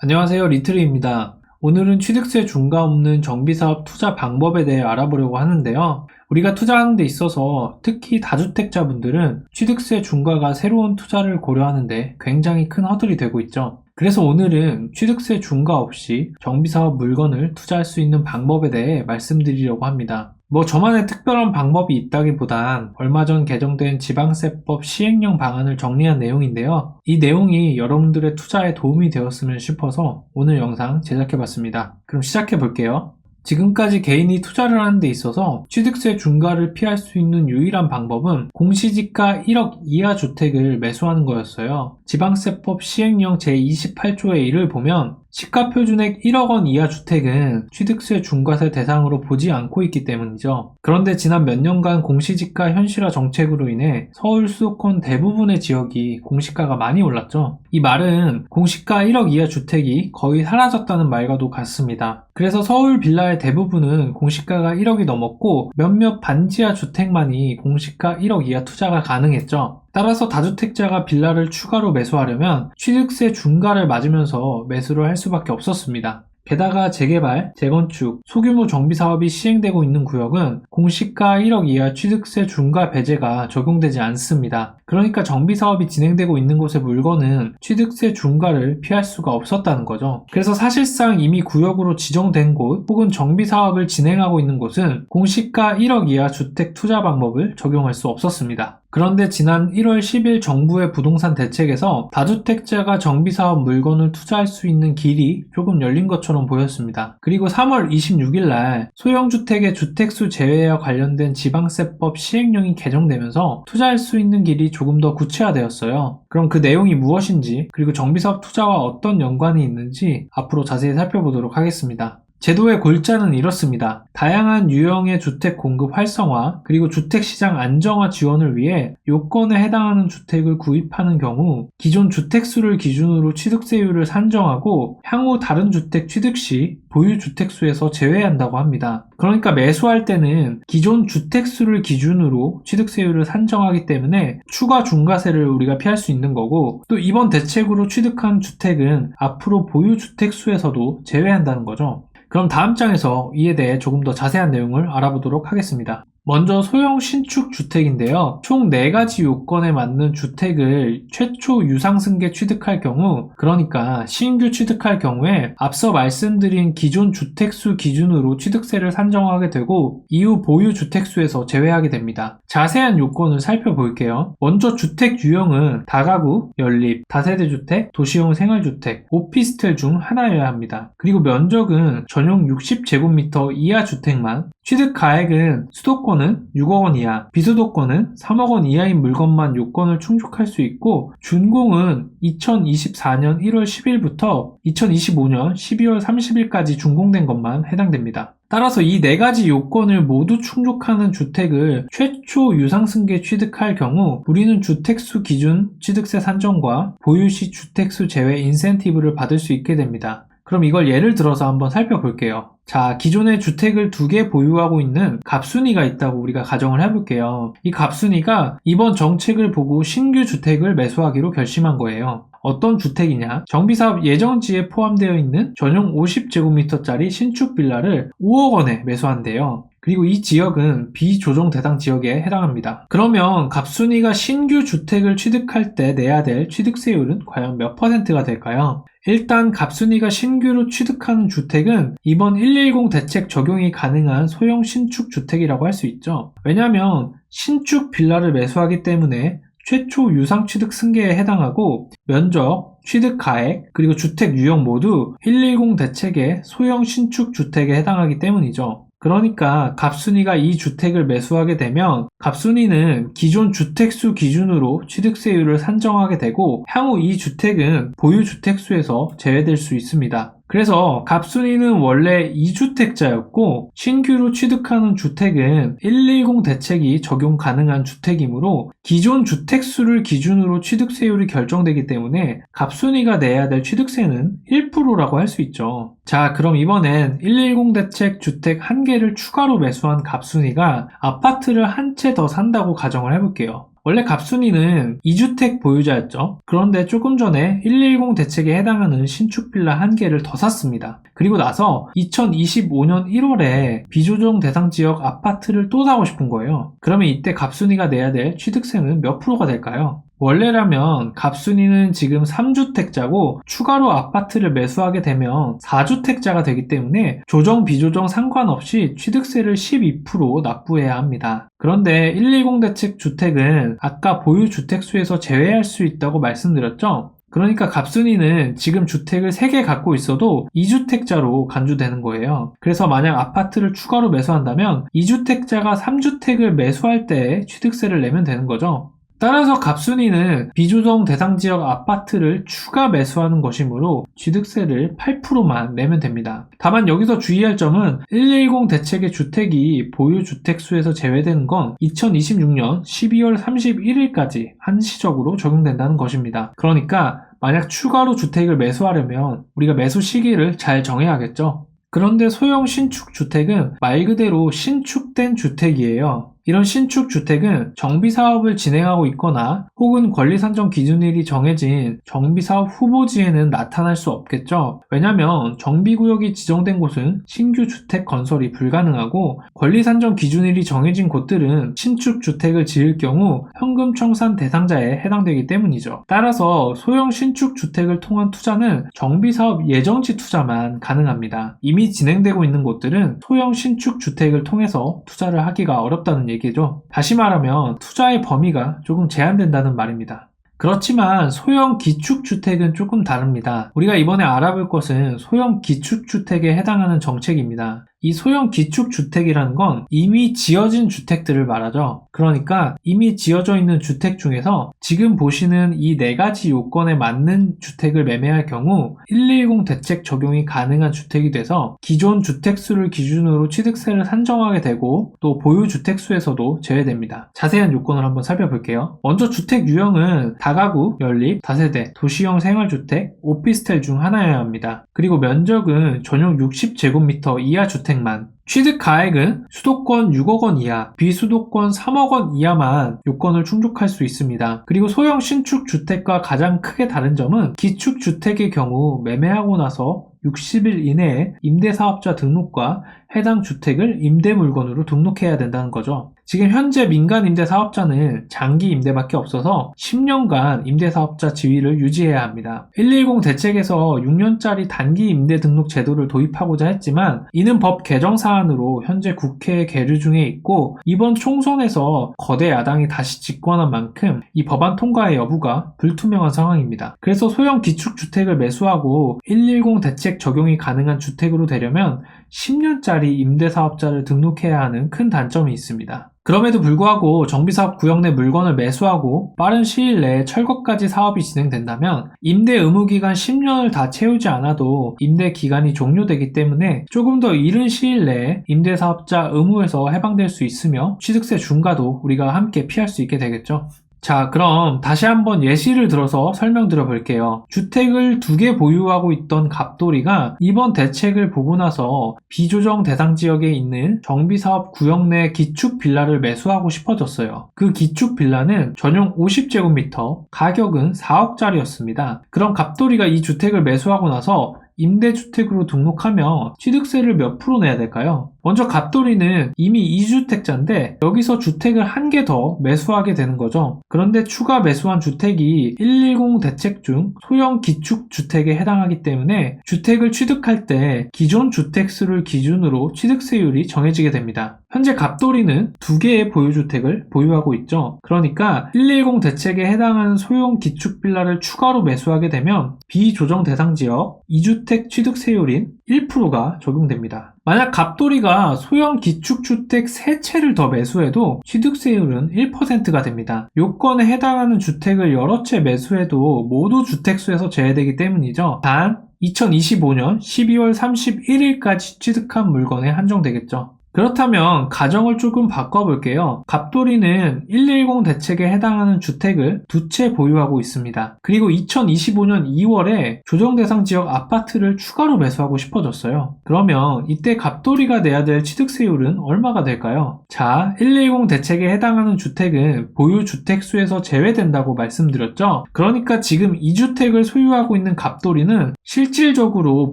안녕하세요, 리트리입니다. 오늘은 취득세 중과 없는 정비사업 투자 방법에 대해 알아보려고 하는데요. 우리가 투자하는 데 있어서 특히 다주택자분들은 취득세 중과가 새로운 투자를 고려하는데 굉장히 큰 허들이 되고 있죠. 그래서 오늘은 취득세 중과 없이 정비사업 물건을 투자할 수 있는 방법에 대해 말씀드리려고 합니다. 저만의 특별한 방법이 있다기보단 얼마 전 개정된 지방세법 시행령 방안을 정리한 내용인데요. 이 내용이 여러분들의 투자에 도움이 되었으면 싶어서 오늘 영상 제작해봤습니다. 그럼 시작해볼게요. 지금까지 개인이 투자를 하는 데 있어서 취득세 중과를 피할 수 있는 유일한 방법은 공시지가 1억 이하 주택을 매수하는 거였어요. 지방세법 시행령 제28조의 1을 보면 시가표준액 1억 원 이하 주택은 취득세 중과세 대상으로 보지 않고 있기 때문이죠. 그런데 지난 몇 년간 공시지가 현실화 정책으로 인해 서울 수도권 대부분의 지역이 공시가가 많이 올랐죠. 이 말은 공시가 1억 이하 주택이 거의 사라졌다는 말과도 같습니다. 그래서 서울 빌라의 대부분은 공시가가 1억이 넘었고 몇몇 반지하 주택만이 공시가 1억 이하 투자가 가능했죠. 따라서 다주택자가 빌라를 추가로 매수하려면 취득세 중과를 맞으면서 매수를 할 수밖에 없었습니다. 게다가 재개발, 재건축, 소규모 정비사업이 시행되고 있는 구역은 공시가 1억 이하 취득세 중과 배제가 적용되지 않습니다. 그러니까 정비사업이 진행되고 있는 곳의 물건은 취득세 중과를 피할 수가 없었다는 거죠. 그래서 사실상 이미 구역으로 지정된 곳 혹은 정비사업을 진행하고 있는 곳은 공시가 1억 이하 주택 투자 방법을 적용할 수 없었습니다. 그런데 지난 1월 10일 정부의 부동산 대책에서 다주택자가 정비사업 물건을 투자할 수 있는 길이 조금 열린 것처럼 보였습니다. 그리고 3월 26일 날 소형주택의 주택수 제외와 관련된 지방세법 시행령이 개정되면서 투자할 수 있는 길이 조금 더 구체화되었어요. 그럼 그 내용이 무엇인지 그리고 정비사업 투자와 어떤 연관이 있는지 앞으로 자세히 살펴보도록 하겠습니다. 제도의 골자는 이렇습니다. 다양한 유형의 주택 공급 활성화 그리고 주택시장 안정화 지원을 위해 요건에 해당하는 주택을 구입하는 경우 기존 주택수를 기준으로 취득세율을 산정하고 향후 다른 주택 취득 시 보유 주택수에서 제외한다고 합니다. 그러니까 매수할 때는 기존 주택수를 기준으로 취득세율을 산정하기 때문에 추가 중과세를 우리가 피할 수 있는 거고, 또 이번 대책으로 취득한 주택은 앞으로 보유 주택수에서도 제외한다는 거죠. 그럼 다음 장에서 이에 대해 조금 더 자세한 내용을 알아보도록 하겠습니다. 먼저 소형 신축 주택인데요. 총 4가지 요건에 맞는 주택을 최초 유상승계 취득할 경우, 그러니까 신규 취득할 경우에 앞서 말씀드린 기존 주택수 기준으로 취득세를 산정하게 되고 이후 보유 주택수에서 제외하게 됩니다. 자세한 요건을 살펴볼게요. 먼저 주택 유형은 다가구, 연립, 다세대주택, 도시형 생활주택, 오피스텔 중 하나여야 합니다. 그리고 면적은 전용 60제곱미터 이하 주택만, 취득 가액은 수도권은 6억 원 이하, 비수도권은 3억 원 이하인 물건만 요건을 충족할 수 있고, 준공은 2024년 1월 10일부터 2025년 12월 30일까지 준공된 것만 해당됩니다. 따라서 이 4가지 요건을 모두 충족하는 주택을 최초 유상승계 취득할 경우 우리는 주택수 기준 취득세 산정과 보유시 주택수 제외 인센티브를 받을 수 있게 됩니다. 그럼 이걸 예를 들어서 한번 살펴볼게요. 자, 기존에 주택을 2개 보유하고 있는 갑순이가 있다고 우리가 가정을 해볼게요. 이 갑순이가 이번 정책을 보고 신규 주택을 매수하기로 결심한 거예요. 어떤 주택이냐? 정비사업 예정지에 포함되어 있는 전용 50제곱미터짜리 신축 빌라를 5억 원에 매수한대요. 그리고 이 지역은 비조정 대상 지역에 해당합니다. 그러면 갑순이가 신규 주택을 취득할 때 내야 될 취득세율은 과연 몇 %가 될까요? 일단 갑순이가 신규로 취득하는 주택은 이번 110 대책 적용이 가능한 소형 신축 주택이라고 할 수 있죠. 왜냐하면 신축 빌라를 매수하기 때문에 최초 유상 취득 승계에 해당하고 면적, 취득 가액, 그리고 주택 유형 모두 110 대책의 소형 신축 주택에 해당하기 때문이죠. 그러니까 갑순이가 이 주택을 매수하게 되면 갑순이는 기존 주택수 기준으로 취득세율을 산정하게 되고 향후 이 주택은 보유 주택수에서 제외될 수 있습니다. 그래서 갑순이는 원래 2주택자였고 신규로 취득하는 주택은 110 대책이 적용 가능한 주택이므로 기존 주택수를 기준으로 취득세율이 결정되기 때문에 갑순이가 내야 될 취득세는 1%라고 할 수 있죠. 자, 그럼 이번엔 110 대책 주택 1개를 추가로 매수한 갑순이가 아파트를 한 채 더 산다고 가정을 해볼게요. 원래 갑순이는 2주택 보유자였죠. 그런데 조금 전에 110 대책에 해당하는 신축 빌라 1개를 더 샀습니다. 그리고 나서 2025년 1월에 비조정 대상 지역 아파트를 또 사고 싶은 거예요. 그러면 이때 갑순이가 내야 될 취득세는 몇 프로가 될까요? 원래라면 갑순이는 지금 3주택자고 추가로 아파트를 매수하게 되면 4주택자가 되기 때문에 조정 비조정 상관없이 취득세를 12% 납부해야 합니다. 그런데 120 대책 주택은 아까 보유 주택수에서 제외할 수 있다고 말씀드렸죠? 그러니까 갑순이는 지금 주택을 3개 갖고 있어도 2주택자로 간주되는 거예요. 그래서 만약 아파트를 추가로 매수한다면 2주택자가 3주택을 매수할 때 취득세를 내면 되는 거죠. 따라서 갑순이는 비조정 대상 지역 아파트를 추가 매수하는 것이므로 취득세를 8%만 내면 됩니다. 다만 여기서 주의할 점은 110 대책의 주택이 보유 주택수에서 제외되는 건 2026년 12월 31일까지 한시적으로 적용된다는 것입니다. 그러니까 만약 추가로 주택을 매수하려면 우리가 매수 시기를 잘 정해야겠죠. 그런데 소형 신축 주택은 말 그대로 신축된 주택이에요. 이런 신축 주택은 정비사업을 진행하고 있거나 혹은 권리산정 기준일이 정해진 정비사업 후보지에는 나타날 수 없겠죠. 왜냐하면 정비구역이 지정된 곳은 신규 주택 건설이 불가능하고 권리산정 기준일이 정해진 곳들은 신축 주택을 지을 경우 현금 청산 대상자에 해당되기 때문이죠. 따라서 소형 신축 주택을 통한 투자는 정비사업 예정지 투자만 가능합니다. 이미 진행되고 있는 곳들은 소형 신축 주택을 통해서 투자를 하기가 어렵다는 얘기죠. 다시 말하면 투자의 범위가 조금 제한된다는 말입니다. 그렇지만 소형 기축주택은 조금 다릅니다. 우리가 이번에 알아볼 것은 소형 기축주택에 해당하는 정책입니다. 이 소형 기축주택이라는 건 이미 지어진 주택들을 말하죠. 그러니까 이미 지어져 있는 주택 중에서 지금 보시는 이 4가지 요건에 맞는 주택을 매매할 경우 110 대책 적용이 가능한 주택이 돼서 기존 주택수를 기준으로 취득세를 산정하게 되고 또 보유 주택수에서도 제외됩니다. 자세한 요건을 한번 살펴볼게요. 먼저 주택 유형은 다가구, 연립, 다세대, 도시형 생활주택, 오피스텔 중 하나여야 합니다. 그리고 면적은 전용 60제곱미터 이하 주택만, 취득 가액은 수도권 6억 원 이하, 비수도권 3억 원 이하만 요건을 충족할 수 있습니다. 그리고 소형 신축 주택과 가장 크게 다른 점은 기축 주택의 경우 매매하고 나서 60일 이내에 임대사업자 등록과 해당 주택을 임대물건으로 등록해야 된다는 거죠. 지금 현재 민간 임대사업자는 장기 임대밖에 없어서 10년간 임대사업자 지위를 유지해야 합니다. 110 대책에서 6년짜리 단기 임대 등록 제도를 도입하고자 했지만 이는 법 개정 사안으로 현재 국회에 계류 중에 있고 이번 총선에서 거대 야당이 다시 집권한 만큼 이 법안 통과의 여부가 불투명한 상황입니다. 그래서 소형 기축주택을 매수하고 110 대책 적용이 가능한 주택으로 되려면 10년짜리 임대사업자를 등록해야 하는 큰 단점이 있습니다. 그럼에도 불구하고 정비사업 구역 내 물건을 매수하고 빠른 시일 내에 철거까지 사업이 진행된다면 임대 의무기간 10년을 다 채우지 않아도 임대 기간이 종료되기 때문에 조금 더 이른 시일 내에 임대사업자 의무에서 해방될 수 있으며 취득세 중과도 우리가 함께 피할 수 있게 되겠죠. 자, 그럼 다시 한번 예시를 들어서 설명드려 볼게요. 주택을 2개 보유하고 있던 갑돌이가 이번 대책을 보고 나서 비조정 대상 지역에 있는 정비사업 구역 내 기축 빌라를 매수하고 싶어졌어요. 그 기축 빌라는 전용 50제곱미터, 가격은 4억짜리였습니다. 그럼 갑돌이가 이 주택을 매수하고 나서 임대주택으로 등록하면 취득세를 몇 프로 내야 될까요? 먼저 갑돌이는 이미 2주택자인데 여기서 주택을 1개 더 매수하게 되는 거죠. 그런데 추가 매수한 주택이 110 대책 중 소형 기축주택에 해당하기 때문에 주택을 취득할 때 기존 주택수를 기준으로 취득세율이 정해지게 됩니다. 현재 갑돌이는 2개의 보유주택을 보유하고 있죠. 그러니까 110 대책에 해당하는 소형 기축빌라를 추가로 매수하게 되면 비조정 대상 지역 2주택 취득세율인 1%가 적용됩니다. 만약 갑돌이가 소형 기축주택 3채를 더 매수해도 취득세율은 1%가 됩니다. 요건에 해당하는 주택을 여러 채 매수해도 모두 주택수에서 제외되기 때문이죠. 단 2025년 12월 31일까지 취득한 물건에 한정되겠죠. 그렇다면 가정을 조금 바꿔볼게요. 갑돌이는 110 대책에 해당하는 주택을 2채 보유하고 있습니다. 그리고 2025년 2월에 조정대상 지역 아파트를 추가로 매수하고 싶어졌어요. 그러면 이때 갑돌이가 내야 될 취득세율은 얼마가 될까요? 자, 110 대책에 해당하는 주택은 보유 주택수에서 제외된다고 말씀드렸죠? 그러니까 지금 이 주택을 소유하고 있는 갑돌이는 실질적으로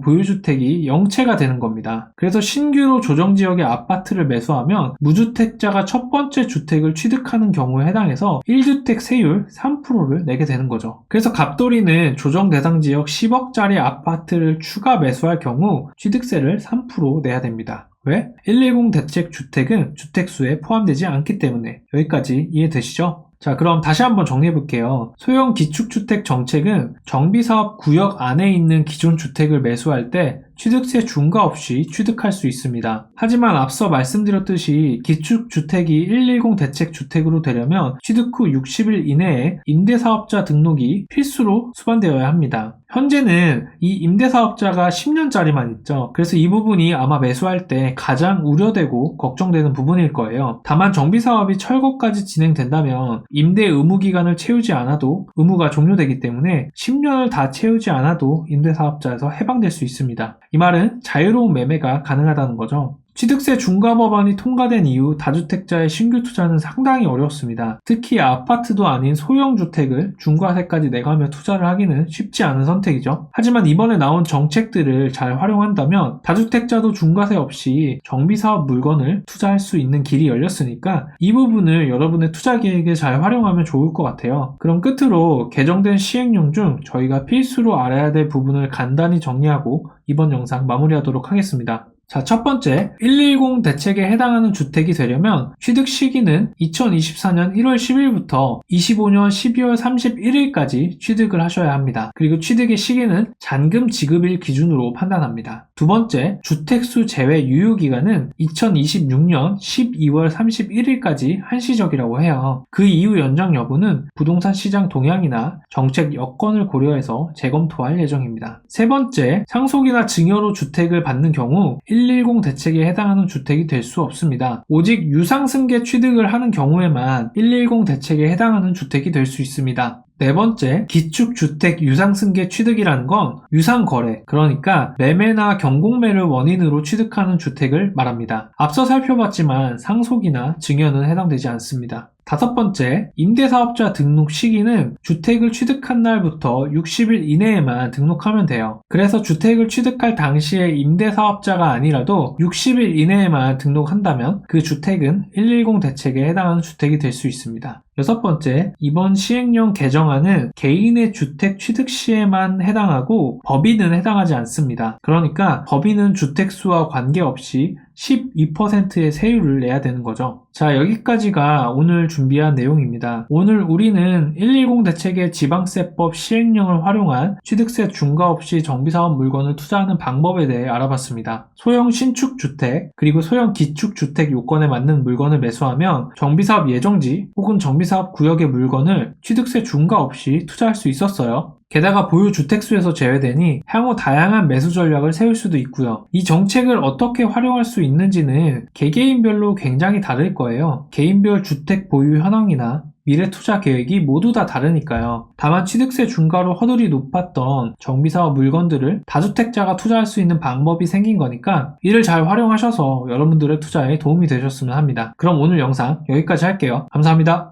보유주택이 0채가 되는 겁니다. 그래서 신규로 조정지역의 아파트를 매수하면 무주택자가 첫 번째 주택을 취득하는 경우에 해당해서 1주택 세율 3%를 내게 되는 거죠. 그래서 갑돌이는 조정 대상 지역 10억짜리 아파트를 추가 매수할 경우 취득세를 3% 내야 됩니다. 왜? 110 대책 주택은 주택수에 포함되지 않기 때문에. 여기까지 이해되시죠? 자, 그럼 다시 한번 정리해 볼게요. 소형 기축주택 정책은 정비사업 구역 안에 있는 기존 주택을 매수할 때 취득세 중과 없이 취득할 수 있습니다. 하지만 앞서 말씀드렸듯이 기축주택이 110 대책 주택으로 되려면 취득 후 60일 이내에 임대사업자 등록이 필수로 수반되어야 합니다. 현재는 이 임대사업자가 10년짜리만 있죠. 그래서 이 부분이 아마 매수할 때 가장 우려되고 걱정되는 부분일 거예요. 다만 정비사업이 철거까지 진행된다면 임대 의무 기간을 채우지 않아도 의무가 종료되기 때문에 10년을 다 채우지 않아도 임대사업자에서 해방될 수 있습니다. 이 말은 자유로운 매매가 가능하다는 거죠. 취득세 중과 법안이 통과된 이후 다주택자의 신규 투자는 상당히 어렵습니다. 특히 아파트도 아닌 소형 주택을 중과세까지 내가며 투자를 하기는 쉽지 않은 선택이죠. 하지만 이번에 나온 정책들을 잘 활용한다면 다주택자도 중과세 없이 정비사업 물건을 투자할 수 있는 길이 열렸으니까 이 부분을 여러분의 투자 계획에 잘 활용하면 좋을 것 같아요. 그럼 끝으로 개정된 시행령 중 저희가 필수로 알아야 될 부분을 간단히 정리하고 이번 영상 마무리하도록 하겠습니다. 자, 첫 번째, 110 대책에 해당하는 주택이 되려면 취득 시기는 2024년 1월 10일부터 25년 12월 31일까지 취득을 하셔야 합니다. 그리고 취득의 시기는 잔금 지급일 기준으로 판단합니다. 두 번째, 주택수 제외 유효기간은 2026년 12월 31일까지 한시적이라고 해요. 그 이후 연장 여부는 부동산 시장 동향이나 정책 여건을 고려해서 재검토할 예정입니다. 세 번째, 상속이나 증여로 주택을 받는 경우 110 대책에 해당하는 주택이 될 수 없습니다. 오직 유상승계 취득을 하는 경우에만 110 대책에 해당하는 주택이 될 수 있습니다. 네 번째, 기축주택 유상승계 취득이라는 건 유상거래, 그러니까 매매나 경공매를 원인으로 취득하는 주택을 말합니다. 앞서 살펴봤지만 상속이나 증여는 해당되지 않습니다. 다섯 번째, 임대사업자 등록 시기는 주택을 취득한 날부터 60일 이내에만 등록하면 돼요. 그래서 주택을 취득할 당시에 임대사업자가 아니라도 60일 이내에만 등록한다면 그 주택은 110 대책에 해당하는 주택이 될 수 있습니다. 여섯 번째, 이번 시행령 개정안은 개인의 주택 취득 시에만 해당하고 법인은 해당하지 않습니다. 그러니까 법인은 주택수와 관계없이 12%의 세율을 내야 되는 거죠. 자, 여기까지가 오늘 준비한 내용입니다. 오늘 우리는 110 대책의 지방세법 시행령을 활용한 취득세 중과 없이 정비사업 물건을 투자하는 방법에 대해 알아봤습니다. 소형 신축주택 그리고 소형 기축주택 요건에 맞는 물건을 매수하면 정비사업 예정지 혹은 정비사업 구역의 물건을 취득세 중과 없이 투자할 수 있었어요. 게다가 보유 주택수에서 제외되니 향후 다양한 매수 전략을 세울 수도 있고요. 이 정책을 어떻게 활용할 수 있는지는 개개인별로 굉장히 다를 거예요. 개인별 주택 보유 현황이나 미래 투자 계획이 모두 다 다르니까요. 다만 취득세 중과로 허들이 높았던 정비사업 물건들을 다주택자가 투자할 수 있는 방법이 생긴 거니까 이를 잘 활용하셔서 여러분들의 투자에 도움이 되셨으면 합니다. 그럼 오늘 영상 여기까지 할게요. 감사합니다.